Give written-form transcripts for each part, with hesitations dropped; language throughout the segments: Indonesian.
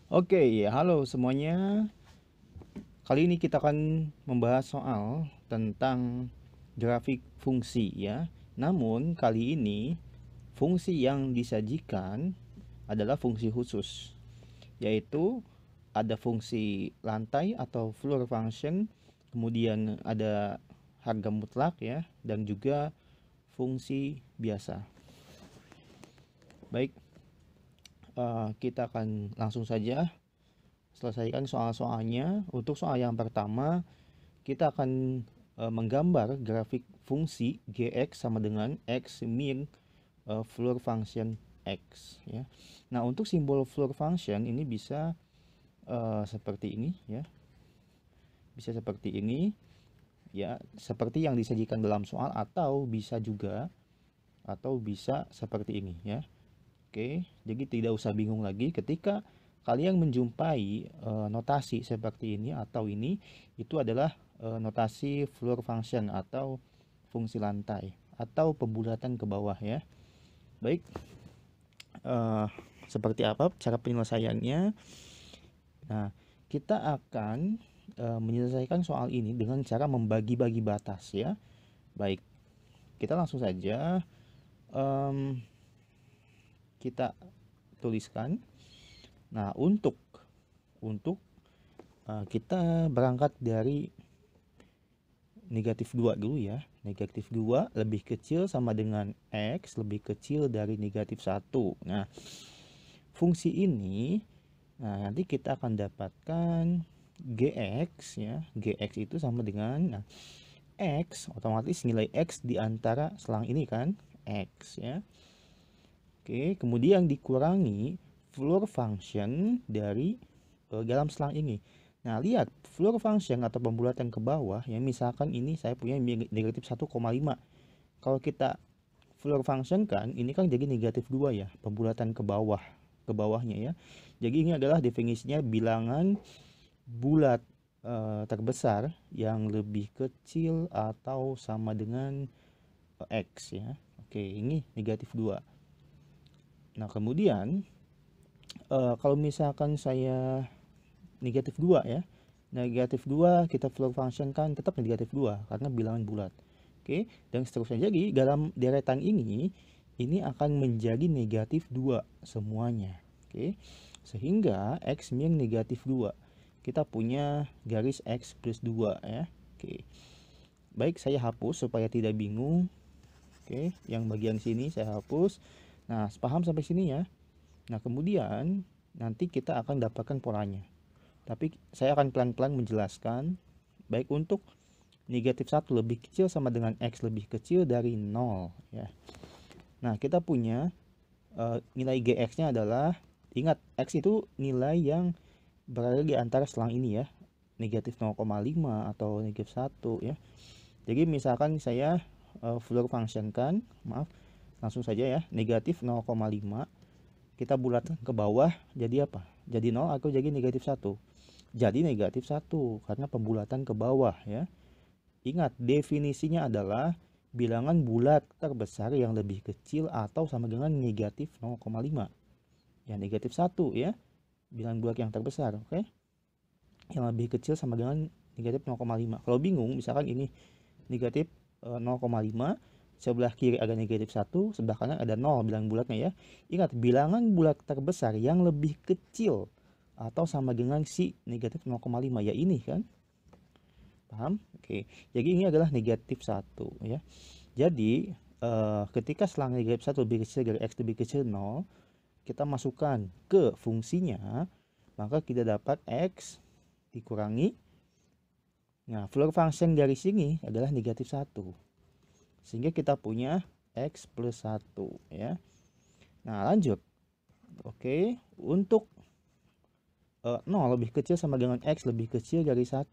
Oke, halo semuanya. Kali ini kita akan membahas soal tentang grafik fungsi ya. Namun kali ini fungsi yang disajikan adalah fungsi khusus, yaitu ada fungsi lantai atau floor function, kemudian ada harga mutlak ya, dan juga fungsi biasa. Baik, kita akan langsung saja selesaikan soal-soalnya. Untuk soal yang pertama, kita akan menggambar grafik fungsi gx sama dengan x min floor function x ya. Nah, untuk simbol floor function ini bisa seperti ini ya. Bisa seperti ini ya, seperti yang disajikan dalam soal, atau bisa seperti ini ya. Oke, jadi tidak usah bingung lagi ketika kalian menjumpai notasi seperti ini atau ini, itu adalah notasi floor function atau fungsi lantai atau pembulatan ke bawah ya. Baik, eh, seperti apa cara penyelesaiannya? Nah, kita akan menyelesaikan soal ini dengan cara membagi-bagi batas ya. Baik, kita langsung saja kita tuliskan. Nah, untuk kita berangkat dari negatif 2 dulu ya. Negatif 2 lebih kecil sama dengan X lebih kecil dari negatif 1. Nah, fungsi ini, nah nanti kita akan dapatkan Gx ya. Gx itu sama dengan, nah, X, otomatis nilai X di antara selang ini kan, X ya. Oke, kemudian dikurangi floor function dari dalam selang ini. Nah, lihat floor function atau pembulatan ke bawah ya, misalkan ini saya punya negatif 1,5. Kalau kita floor function kan, ini kan jadi negatif 2 ya, pembulatan ke bawahnya ya. Jadi ini adalah definisinya bilangan bulat terbesar yang lebih kecil atau sama dengan X ya. Oke, ini negatif 2. Nah, kemudian kalau misalkan saya negatif 2 ya. Negatif 2 kita floor function kan tetap negatif 2 karena bilangan bulat. Oke, dan seterusnya. Jadi dalam deretan ini akan menjadi negatif 2 semuanya. Oke. Sehingga X min negatif 2. Kita punya garis X plus 2 ya. Oke. Baik, saya hapus supaya tidak bingung. Oke, yang bagian sini saya hapus. Nah, paham sampai sini ya. Nah, kemudian nanti kita akan dapatkan polanya. Tapi saya akan pelan-pelan menjelaskan. Baik, untuk negatif 1 lebih kecil sama dengan X lebih kecil dari 0 ya. Nah, kita punya nilai Gx-nya adalah, ingat X itu nilai yang berada di antara selang ini ya. Negatif 0,5 atau negatif 1 ya. Jadi misalkan saya floor function kan, maaf, langsung saja ya, negatif 0,5 kita bulatkan ke bawah jadi apa? Jadi 0 atau jadi negatif 1? Jadi negatif 1 karena pembulatan ke bawah ya. Ingat, definisinya adalah bilangan bulat terbesar yang lebih kecil atau sama dengan negatif 0,5. Ya, negatif 1 ya. Bilangan bulat yang terbesar, oke? Yang lebih kecil sama dengan negatif 0,5. Kalau bingung, misalkan ini negatif 0,5, sebelah kiri ada negatif 1, sebelah kanan ada 0 bilangan bulatnya ya. Ingat, bilangan bulat terbesar yang lebih kecil atau sama dengan si negatif 0,5 ya, ini kan. Paham? Oke. Jadi ini adalah negatif 1 ya. Jadi ketika selang negatif 1 lebih kecil dari X lebih kecil 0, kita masukkan ke fungsinya, maka kita dapat X dikurangi. Nah, floor function dari sini adalah negatif 1. Sehingga kita punya X plus 1 ya. Nah, lanjut. Oke, untuk 0 lebih kecil sama dengan X lebih kecil dari 1,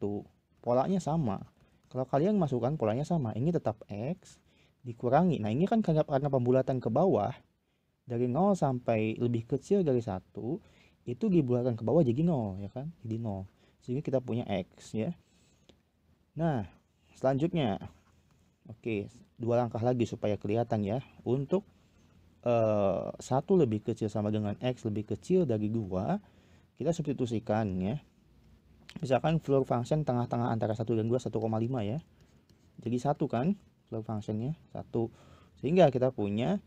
polanya sama. Kalau kalian masukkan polanya sama, ini tetap X dikurangi. Nah, ini kan karena pembulatan ke bawah, dari 0 sampai lebih kecil dari 1, itu dibulatkan ke bawah jadi 0 ya kan, jadi 0. Sehingga kita punya X ya. Nah, selanjutnya, oke, 2 langkah lagi supaya kelihatan ya. Untuk 1 lebih kecil sama dengan X lebih kecil dari 2, kita substitusikan ya. Misalkan floor function tengah-tengah antara 1 dan 2 1,5 ya. Jadi 1 kan floor functionnya 1. Sehingga kita punya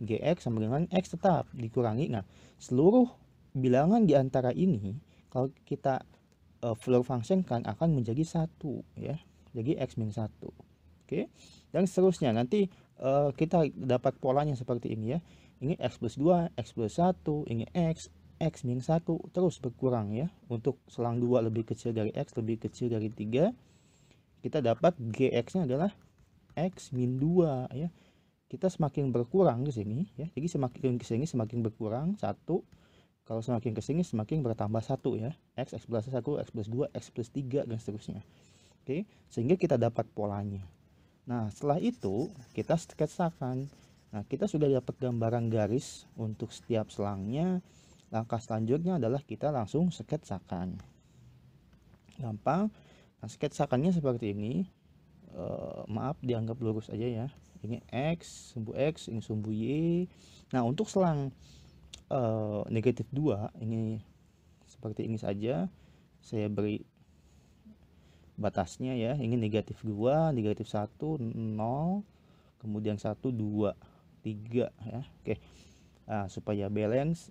Gx sama dengan X tetap dikurangi. Nah, seluruh bilangan di antara ini kalau kita floor function kan akan menjadi 1 ya. Jadi X min 1. Oke. Dan seterusnya nanti kita dapat polanya seperti ini ya. Ini X plus 2, X plus 1, ini X min 1 terus berkurang ya. Untuk selang 2 lebih kecil dari X, lebih kecil dari 3, kita dapat Gx nya adalah X min 2 ya. Kita semakin berkurang ke sini ya. Jadi semakin ke sini semakin berkurang 1. Kalau semakin ke sini semakin bertambah 1 ya. X plus 1, X plus 2, X plus 3 dan seterusnya. Oke, sehingga kita dapat polanya. Nah, setelah itu kita sketsakan. Nah, kita sudah dapat gambaran garis untuk setiap selangnya. Langkah selanjutnya adalah kita langsung sketsakan. Gampang. Nah, sketsakannya seperti ini. Maaf, dianggap lurus aja ya. Ini X, sumbu X, ini sumbu Y. Nah, untuk selang negatif 2, ini seperti ini saja. Saya beri batasnya ya. Ini negatif 2, negatif 1, 0. Kemudian 1, 2, 3 ya. Oke. Nah, supaya balance.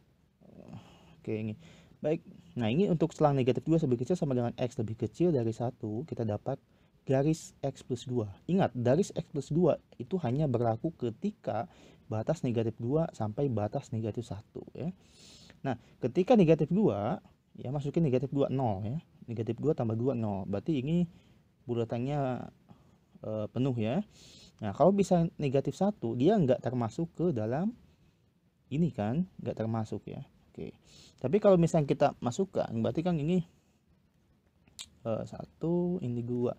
Oke, ini. Baik. Nah, ini untuk selang negatif 2 lebih kecil sama dengan X lebih kecil dari 1, kita dapat garis X plus 2. Ingat, garis X plus 2 itu hanya berlaku ketika batas negatif 2 sampai batas negatif 1 ya. Nah, ketika negatif 2 ya, masukin negatif 2 0 ya. Negatif 2 tambah 2 0. Berarti ini bulatannya penuh ya. Nah, kalau bisa negatif 1, dia nggak termasuk ke dalam ini kan, nggak termasuk ya. Oke. Tapi kalau misalnya kita masukkan, berarti kan ini 1, ini 2.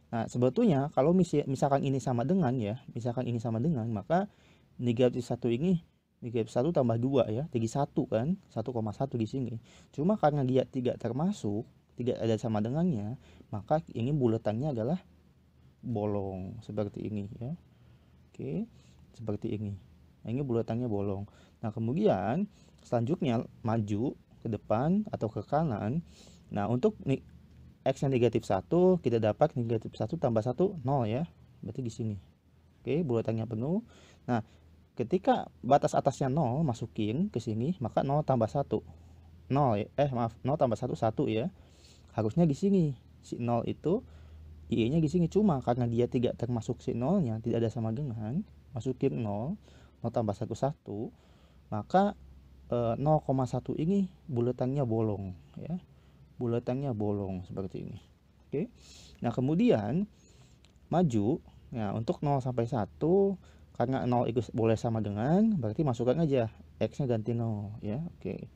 Nah, sebetulnya kalau misalkan ini sama dengan ya, misalkan ini sama dengan, maka negatif 1 ini negatif 1 tambah 2 ya, jadi 1 kan, 1,1 di sini. Cuma karena dia tidak termasuk, tidak ada sama dengannya, maka ini bulatannya adalah bolong seperti ini ya. Oke, seperti ini. Nah, ini bulatannya bolong. Nah, kemudian selanjutnya maju ke depan atau ke kanan. Nah, untuk X yang negatif 1, kita dapat negatif 1 tambah 1, 0 ya. Berarti di sini. Oke, bulatannya penuh. Nah, ketika batas atasnya 0, masukin ke sini, maka 0 tambah 1. 0 ya. 0 tambah 1, 1 ya. Harusnya di sini. Si 0 itu Y-nya di sini, cuma karena dia tidak termasuk si 0-nya, tidak ada sama dengan, masukin 0, 0 tambah 1, 1, maka 0,1 ini bulatannya bolong ya. Bulatannya bolong seperti ini. Oke. Nah, kemudian maju. Nah, untuk 0 sampai 1, karena 0 itu boleh sama dengan, berarti masukkan aja X-nya ganti 0 ya. Oke.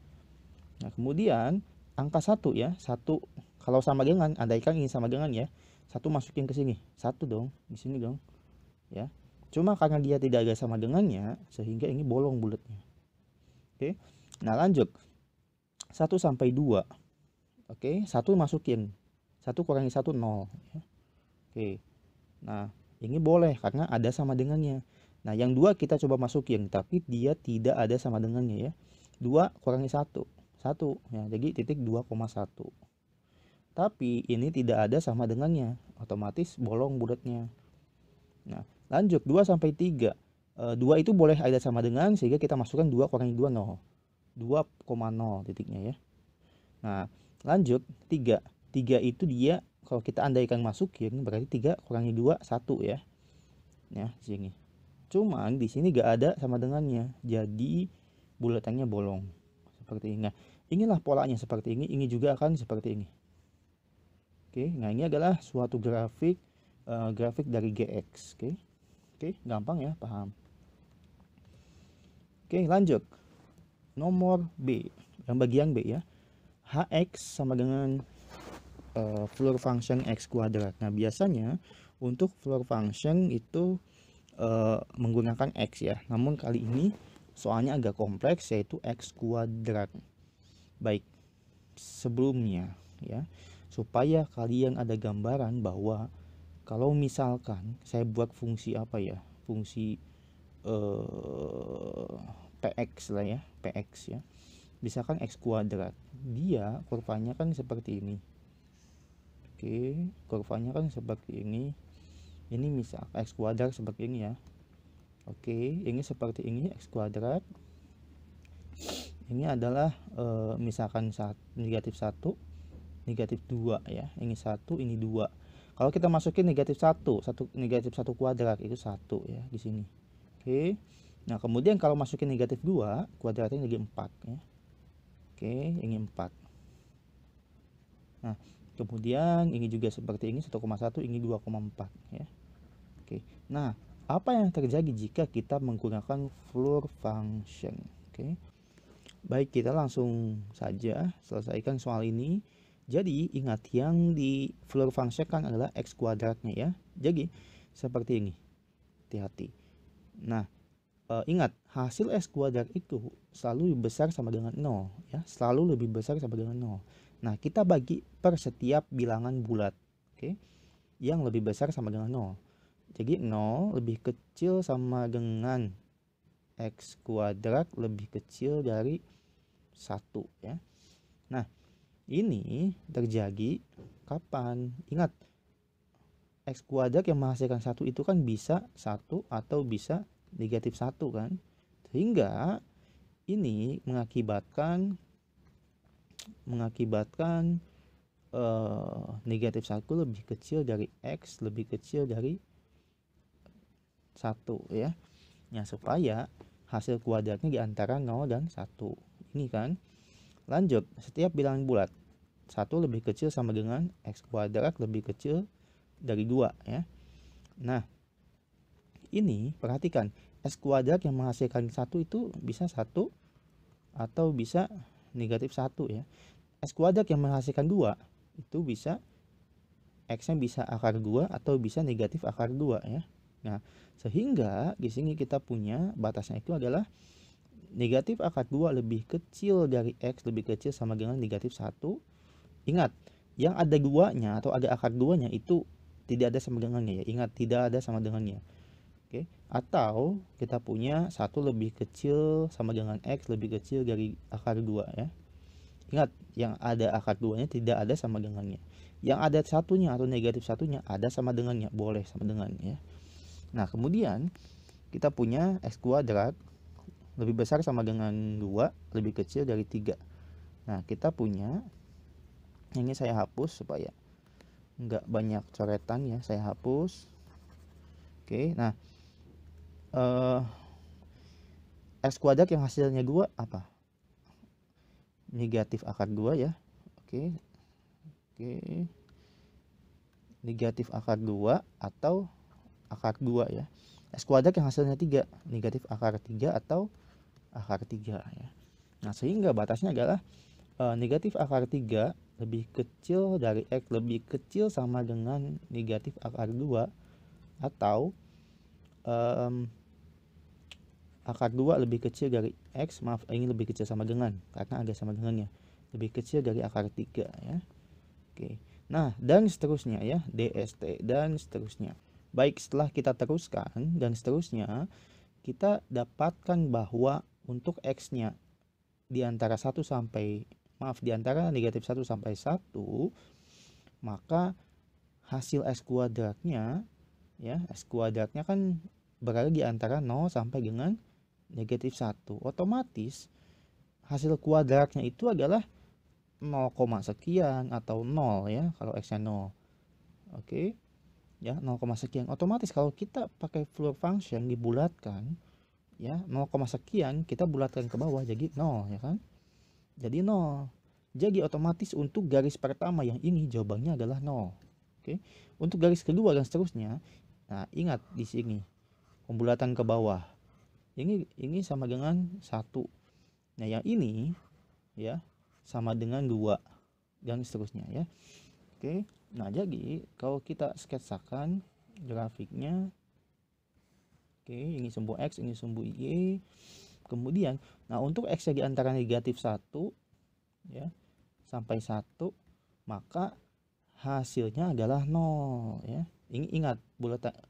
Nah, kemudian angka 1 ya. 1 kalau sama dengan, andaikan ini sama dengan ya. 1 masukin ke sini. 1 dong, di sini dong. Ya. Cuma karena dia tidak ada sama dengannya, sehingga ini bolong bulatnya. Oke. Nah, lanjut. 1 sampai 2. Oke, 1 masukin. 1 kurangi 1, 0 ya. Oke. Nah, ini boleh karena ada sama dengannya. Nah, yang 2 kita coba masukin, tapi dia tidak ada sama dengannya ya. 2 kurangi 1, 1 ya. Jadi titik 2,1. Tapi ini tidak ada sama dengannya, otomatis bolong bulatnya. Nah, lanjut 2 sampai 3. 2 itu boleh ada sama dengan, sehingga kita masukkan 2 kurangi 2, 0. 2,0 titiknya ya. Nah, lanjut 3. 3 itu dia kalau kita andaikan masukin, berarti 3 kurangi 2, 1 ya. Ya, di sini. Cuman di sini gak ada sama dengannya. Jadi bulatannya bolong. Seperti ini. Nah, inilah polanya seperti ini. Ini juga akan seperti ini. Oke, nah ini adalah suatu grafik dari Gx. Oke, gampang ya, paham. Oke, lanjut. Nomor B, yang bagian B ya. Hx sama dengan floor function x kuadrat. Nah, biasanya untuk floor function itu menggunakan x ya. Namun kali ini soalnya agak kompleks, yaitu x kuadrat. Baik, sebelumnya ya, supaya kalian ada gambaran bahwa kalau misalkan saya buat fungsi apa ya, fungsi px lah ya, px ya. misalkan x kuadrat, dia kurvanya kan seperti ini. Oke, kurvanya kan seperti ini. Ini misal x kuadrat seperti ini ya. Oke, ini seperti ini x kuadrat. Ini adalah misalkan negatif 1, negatif 2 ya. Ini 1, ini 2. Kalau kita masukin negatif 1, negatif 1 kuadrat itu 1 ya di sini. Oke. Nah, kemudian kalau masukin negatif 2, kuadratnya jadi 4 ya. Oke, ini 4. Nah, kemudian ini juga seperti ini 1,1, ini 2,4 ya. Oke. Nah, apa yang terjadi jika kita menggunakan floor function? Oke. Baik, kita langsung saja selesaikan soal ini. Jadi, ingat yang di floor function kan adalah x kuadratnya ya. Jadi, seperti ini. Hati-hati. Nah, ingat, hasil x kuadrat itu selalu lebih besar sama dengan 0 ya. Selalu lebih besar sama dengan 0. Nah, kita bagi per setiap bilangan bulat. Oke. Yang lebih besar sama dengan 0. Jadi, 0 lebih kecil sama dengan x kuadrat lebih kecil dari 1 ya. Nah, ini terjadi kapan? Ingat, x kuadrat yang menghasilkan 1 itu kan bisa 1 atau bisa negatif 1 kan. Sehingga ini mengakibatkan negatif 1 lebih kecil dari x lebih kecil dari 1 ya. Ya, supaya hasil kuadratnya di antara 0 dan 1. Ini kan. Lanjut, setiap bilangan bulat 1 lebih kecil sama dengan x kuadrat lebih kecil dari 2 ya. Nah, ini perhatikan, x kuadrat yang menghasilkan 1 itu bisa 1 atau bisa negatif 1 ya. X kuadrat yang menghasilkan 2 itu bisa x-nya bisa akar 2 atau bisa negatif akar 2 ya. Nah, sehingga di sini kita punya batasnya itu adalah negatif akar 2 lebih kecil dari x lebih kecil sama dengan negatif 1. Ingat, yang ada 2-nya atau ada akar 2-nya itu tidak ada sama dengannya ya. Ingat, tidak ada sama dengannya. Oke. Atau kita punya 1 lebih kecil sama dengan x lebih kecil dari akar 2 ya. Ingat, yang ada akar 2-nya tidak ada sama dengannya. Yang ada satunya atau negatif satunya ada sama dengannya, boleh sama dengannya ya. Nah, kemudian kita punya x kuadrat lebih besar sama dengan 2 lebih kecil dari 3. Nah, kita punya, ini saya hapus supaya nggak banyak coretan ya, saya hapus. Oke, nah x kuadrat yang hasilnya 2 apa? Negatif akar 2 ya. Oke. Negatif akar 2 atau akar 2 ya. X kuadrat yang hasilnya 3, negatif akar 3 atau akar 3 ya. Nah, sehingga batasnya adalah negatif akar 3 lebih kecil dari x lebih kecil sama dengan negatif akar 2 atau akar 2 lebih kecil dari x, maaf, ini lebih kecil sama dengan, karena ada sama dengannya, lebih kecil dari akar 3 ya. Oke. Nah, dan seterusnya ya, DST dan seterusnya. Baik, setelah kita teruskan dan seterusnya, kita dapatkan bahwa untuk x-nya di antara negatif 1 sampai 1, maka hasil x kuadratnya ya, x kuadratnya kan berada di antara 0 sampai dengan negatif 1. Otomatis hasil kuadratnya itu adalah 0, sekian atau 0 ya, kalau x-nya 0. Oke. Ya, 0, sekian. Otomatis kalau kita pakai floor function dibulatkan ya, 0, sekian kita bulatkan ke bawah jadi 0 ya kan. Jadi 0. Jadi otomatis untuk garis pertama yang ini jawabannya adalah 0. Oke. Untuk garis kedua dan seterusnya, nah ingat di sini pembulatan ke bawah. Ini sama dengan 1. Nah, yang ini ya sama dengan 2 dan seterusnya ya. Oke. Nah, jadi kalau kita sketsakan grafiknya, oke, ini sumbu x, ini sumbu y. Kemudian, nah untuk x di antara negatif 1 ya sampai 1, maka hasilnya adalah 0 ya. Ini ingat,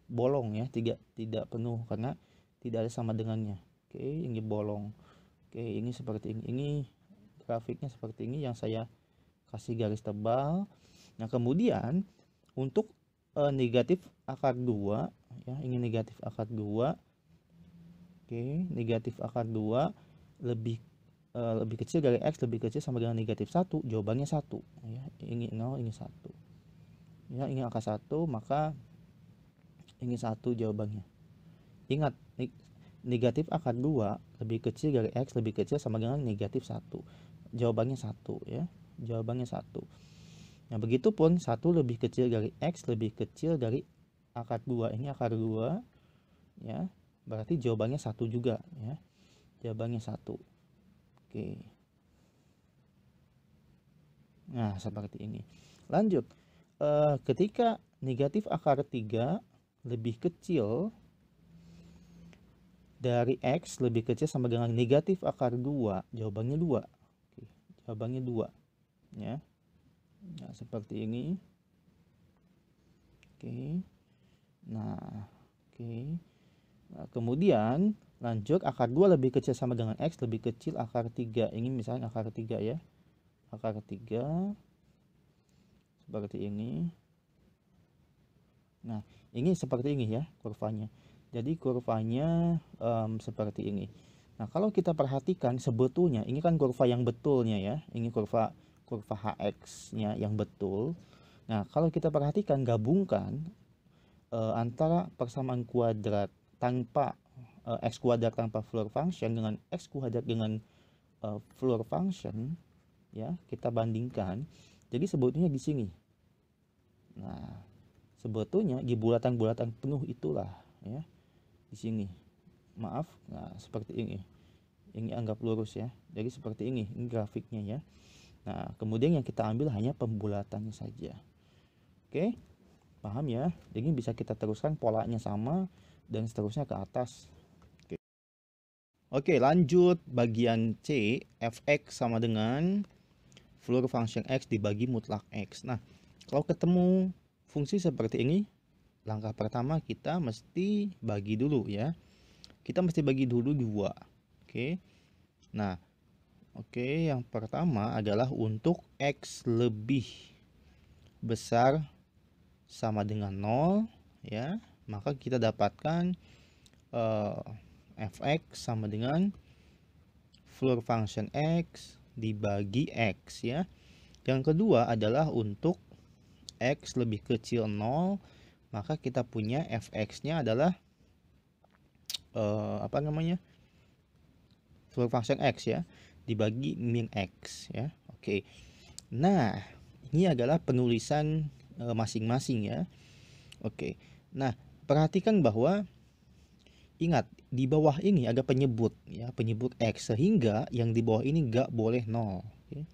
bolong ya, tidak penuh karena tidak ada sama dengannya. Oke, ini bolong. Oke, ini seperti ini grafiknya seperti ini yang saya kasih garis tebal. Nah, kemudian untuk negatif akar 2 ya, ini negatif akar 2. Oke, negatif akar 2 lebih kecil dari X lebih kecil sama dengan negatif 1, jawabannya 1 ya. Ini 0, ini 1. Ya, ini angka 1, maka ini 1 jawabannya. Ingat, negatif akar 2 lebih kecil dari X lebih kecil sama dengan negatif 1. Jawabannya 1 ya. Jawabannya 1. Nah, begitupun 1 lebih kecil dari X lebih kecil dari akar 2. Ini akar 2 ya. Berarti jawabannya 1 juga ya. Jawabannya 1. Oke. Nah, seperti ini. Lanjut. Ketika negatif akar 3 lebih kecil dari X lebih kecil sama dengan negatif akar 2, jawabannya 2. Oke, jawabannya 2 ya. Nah, seperti ini. Oke. Nah, oke. Nah, kemudian lanjut, akar 2 lebih kecil sama dengan X lebih kecil akar 3. Ini misalnya akar 3 ya. Akar 3 seperti ini. Nah, ini seperti ini ya kurvanya. Jadi kurvanya seperti ini. Nah, kalau kita perhatikan sebetulnya ini kan kurva yang betulnya ya. Ini kurva HX-nya yang betul. Nah, kalau kita perhatikan gabungkan antara persamaan kuadrat tanpa X kuadrat tanpa Floor function dengan X kuadrat dengan Floor function ya, kita bandingkan. Jadi sebetulnya di sini. Nah, sebetulnya di bulatan-bulatan penuh itulah ya. Di sini. Maaf. Nah, seperti ini. Ini anggap lurus ya. Jadi seperti ini grafiknya ya. Nah, kemudian yang kita ambil hanya pembulatannya saja. Oke. Paham ya? Jadi bisa kita teruskan polanya sama dan seterusnya ke atas. Oke, lanjut bagian C, fx sama dengan Floor function X dibagi mutlak X. Nah, kalau ketemu fungsi seperti ini, langkah pertama kita mesti bagi dulu ya. Kita mesti bagi dulu 2. Oke. Nah, oke, yang pertama adalah untuk X lebih besar sama dengan 0 ya, maka kita dapatkan fx sama dengan Floor function X dibagi X ya. Yang kedua adalah untuk X lebih kecil 0, maka kita punya fx-nya adalah Floor function X ya, dibagi min X ya. Oke. Nah, ini adalah penulisan masing-masing ya. Oke. Nah, perhatikan bahwa ingat di bawah ini ada penyebut ya, penyebut X, sehingga yang di bawah ini nggak boleh 0. Oke.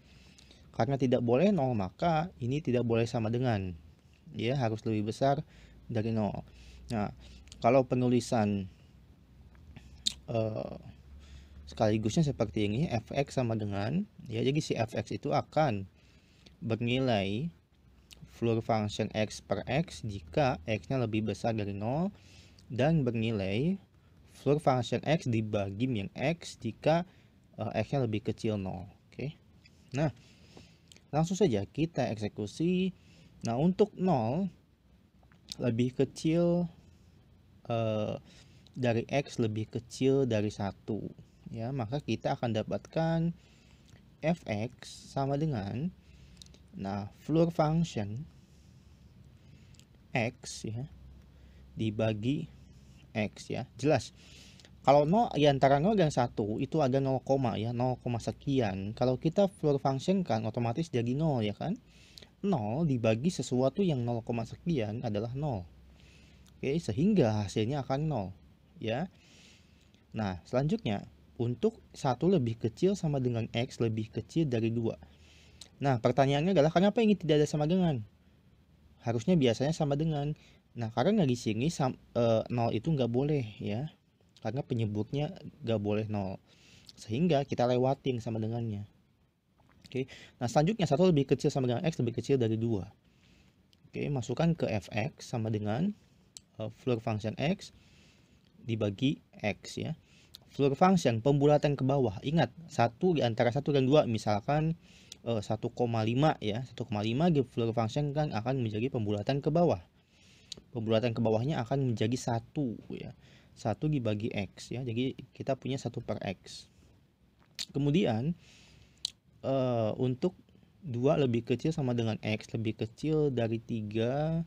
Karena tidak boleh 0, maka ini tidak boleh sama dengan ya, harus lebih besar dari 0. Nah, kalau penulisan sekaligusnya seperti ini, fx sama dengan ya, jadi si fx itu akan bernilai Floor function X per X jika X-nya lebih besar dari 0, dan bernilai Floor function X dibagi min X jika X-nya lebih kecil 0. Oke. Nah, langsung saja kita eksekusi. Nah, untuk 0 lebih kecil dari X lebih kecil dari 1 ya, maka kita akan dapatkan fx sama dengan, nah, Floor function X ya dibagi X ya. Jelas kalau 0 ya, antara 0 dan 1 itu ada 0, ya, 0, sekian. Kalau kita floor function kan otomatis jadi 0 ya kan. 0 dibagi sesuatu yang 0, sekian adalah 0. Oke, sehingga hasilnya akan 0 ya. Nah, selanjutnya untuk 1 lebih kecil sama dengan X lebih kecil dari 2. Nah, pertanyaannya adalah kenapa ini tidak ada sama dengan? Harusnya biasanya sama dengan. Nah, karena di sini 0 itu nggak boleh ya, karena penyebutnya nggak boleh 0, sehingga kita lewatin sama dengannya. Oke. Nah, selanjutnya 1 lebih kecil sama dengan X lebih kecil dari 2. Oke, masukkan ke fx sama dengan Floor function X dibagi X ya. floor function pembulatan ke bawah. Ingat, satu di antara 1 dan 2, misalkan 1,5 ya. 1,5 di floor function kan akan menjadi pembulatan ke bawah. Pembulatan ke bawahnya akan menjadi 1 ya. 1 dibagi X ya. Jadi kita punya 1 per X. Kemudian untuk 2 lebih kecil sama dengan X lebih kecil dari 3.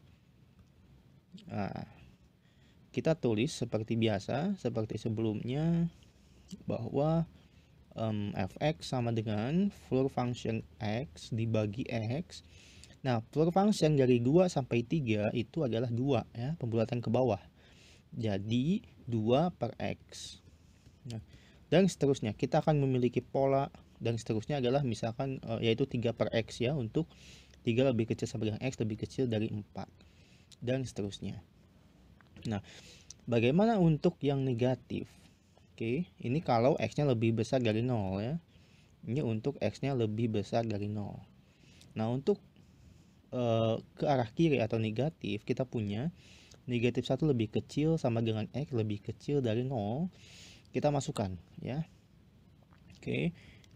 Nah, kita tulis seperti biasa, seperti sebelumnya, bahwa fx sama dengan floor function x dibagi x. Nah, floor function dari 2 sampai 3 itu adalah 2 ya, pembulatan ke bawah. Jadi 2 per x. Nah, dan seterusnya kita akan memiliki pola dan seterusnya adalah misalkan yaitu 3 per x ya, untuk 3 lebih kecil sama dengan x lebih kecil dari 4 dan seterusnya. Nah, bagaimana untuk yang negatif? Oke, ini kalau x-nya lebih besar dari 0 ya. Ini untuk x-nya lebih besar dari 0. Nah, untuk ke arah kiri atau negatif, kita punya negatif 1 lebih kecil sama dengan x lebih kecil dari 0. Kita masukkan ya. Oke,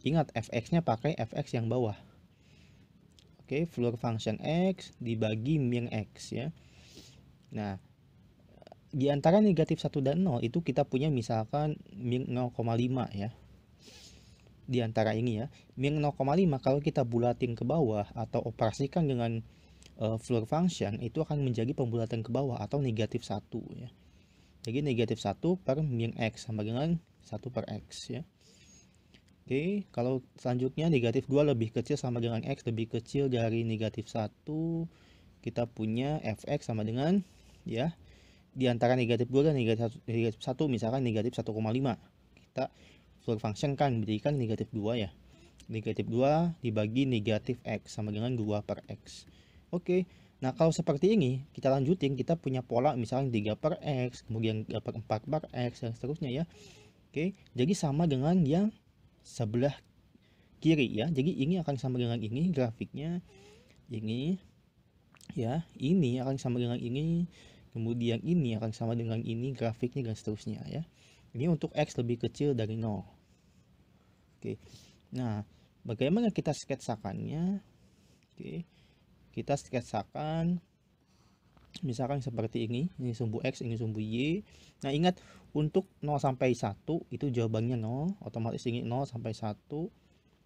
ingat fx-nya pakai fx yang bawah. Oke, floor function x dibagi min x ya. Nah, di antara negatif 1 dan 0 itu kita punya misalkan min 0,5 ya. Di antara ini ya, min 0,5 kalau kita bulatin ke bawah atau operasikan dengan floor function itu akan menjadi pembulatan ke bawah atau negatif 1 ya. Jadi negatif 1 per min x sama dengan 1 per x ya. Oke, kalau selanjutnya negatif 2 lebih kecil sama dengan x lebih kecil dari negatif 1, kita punya fx sama dengan ya, di antara negatif 2 dan negatif 1 misalkan negatif 1,5. Kita floor function kan berikan negatif 2 ya. Negatif 2 dibagi negatif x sama dengan 2 per x. Oke, nah kalau seperti ini kita lanjutin, kita punya pola misalnya 3 per x, kemudian 4 per x dan seterusnya ya. Oke, jadi sama dengan yang sebelah kiri ya. Jadi ini akan sama dengan ini grafiknya, ini ya, ini akan sama dengan ini, kemudian ini akan sama dengan ini grafiknya dan seterusnya ya. Ini untuk x lebih kecil dari 0. Oke, nah bagaimana kita sketsakannya? Oke, kita sketsakan misalkan seperti ini sumbu x, ini sumbu y. Nah, ingat untuk 0 sampai 1 itu jawabannya 0, otomatis ini 0 sampai 1.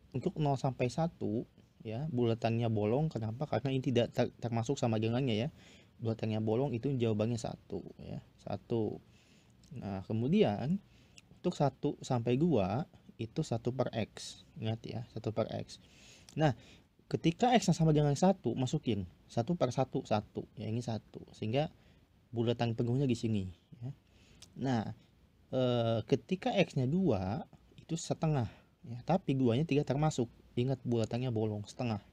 Untuk 0 sampai 1 ya, bulatannya bolong. Kenapa? Karena ini tidak termasuk sama dengannya ya. Bulatannya bolong itu jawabannya 1 ya, 1. Nah, kemudian untuk 1 sampai 2 itu 1 per x. Ingat ya, 1 per x. Nah, ketika x sama dengan 1, masukin 1 per 1, 1 ya, ini 1, sehingga bulatan penuhnya di sini ya. Nah, ketika x-nya 2 itu setengah ya, tapi 2-nya tidak termasuk. Ingat bulatannya bolong, setengah.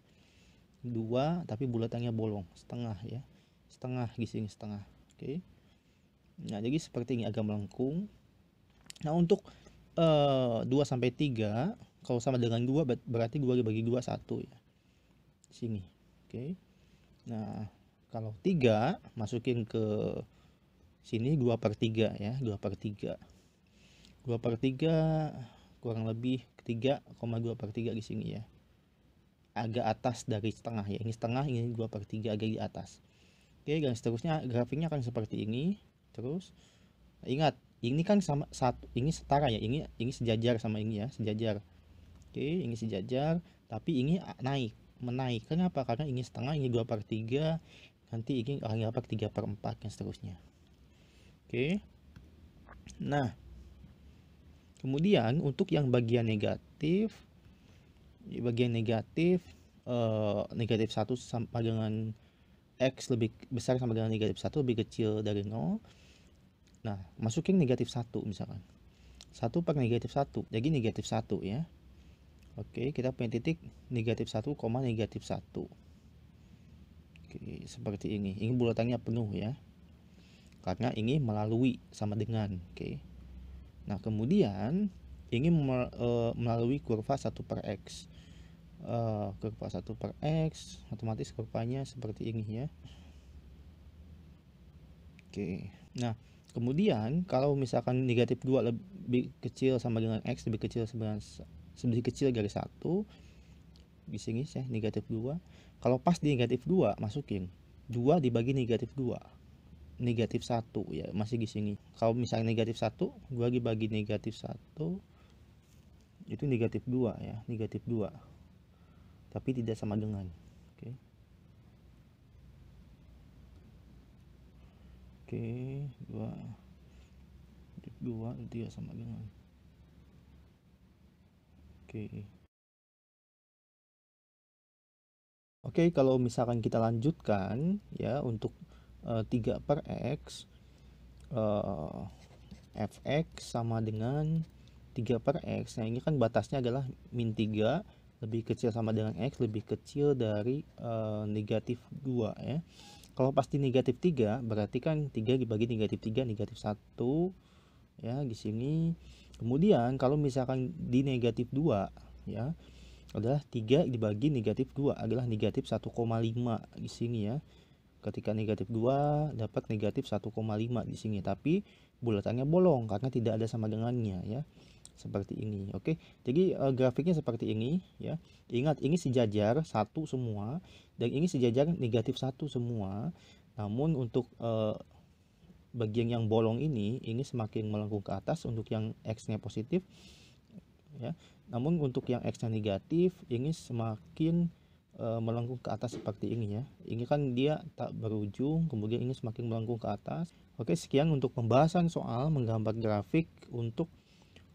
2 tapi bulatannya bolong, setengah ya. Setengah di sini, setengah. Oke. Nah, jadi seperti ini agak melengkung. Nah, untuk 2 sampai 3 kalau sama dengan 2 berarti 2 dibagi 2 1 ya. Sini. Oke. Nah, kalau 3 masukin ke sini 2 per 3 ya, 2 per 3. 2 per 3 kurang lebih 3,2 per 3 di sini ya. Agak atas dari setengah ya. Ini setengah, ini 2 per 3 agak di atas. Oke, dan seterusnya grafiknya akan seperti ini. Terus ingat, ini kan sama satu, ini setara ya. Ini sejajar sama ini ya, sejajar. Oke, ini sejajar, tapi ini menaik. Kenapa? Karena ini setengah, ini 2 per 3. Nanti ini akan dapat 3 per 4 dan seterusnya. Oke. Nah, kemudian untuk yang bagian negatif, negatif 1 sama dengan x lebih besar sama dengan negatif 1 lebih kecil dari 0. Nah, masukin negatif 1 misalkan. 1 per negatif 1, jadi negatif 1 ya. Oke, kita punya titik negatif 1, negatif 1. Oke, seperti ini. Ini bulatannya penuh ya. Karena ini melalui sama dengan. Oke. Nah, kemudian ini melalui kurva 1 per x. Kurva 1 per x, otomatis kurvanya seperti ini ya. Oke. Nah, Kemudian kalau misalkan negatif 2 lebih kecil sama dengan X, lebih kecil dari 1, di sini saya negatif 2. Kalau pas di negatif 2, masukin 2 dibagi negatif 2, negatif 1 ya, masih di sini. Kalau misalnya negatif 1, 2 dibagi negatif 1 itu negatif 2 ya, negatif 2. Tapi tidak sama dengan. Oke. Oke, 2 tidak sama dengan. Oke. Oke, kalau misalkan kita lanjutkan ya untuk 3 per X, fx sama dengan 3 per X. Nah, ini kan batasnya adalah min 3, lebih kecil sama dengan X, lebih kecil dari negatif 2 ya. Kalau pasti negatif 3, berarti kan 3 dibagi negatif 3, negatif 1 ya di sini. Kemudian kalau misalkan di negatif 2 ya, adalah 3 dibagi negatif 2 adalah negatif 1,5 di sini ya. Ketika negatif 2 dapat negatif 1,5 di sini, tapi bulatannya bolong karena tidak ada sama dengannya ya. Seperti ini. Oke. Jadi grafiknya seperti ini ya. Ingat, ini sejajar 1 semua dan ini sejajar negatif 1 semua. Namun untuk bagian yang bolong ini semakin melengkung ke atas untuk yang X-nya positif ya. Namun untuk yang X-nya negatif ini semakin melengkung ke atas seperti ini ya. Ini kan dia tak berujung, kemudian ini semakin melengkung ke atas. Oke, sekian untuk pembahasan soal menggambar grafik untuk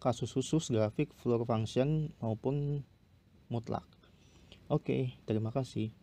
kasus khusus grafik floor function maupun mutlak. Oke, terima kasih.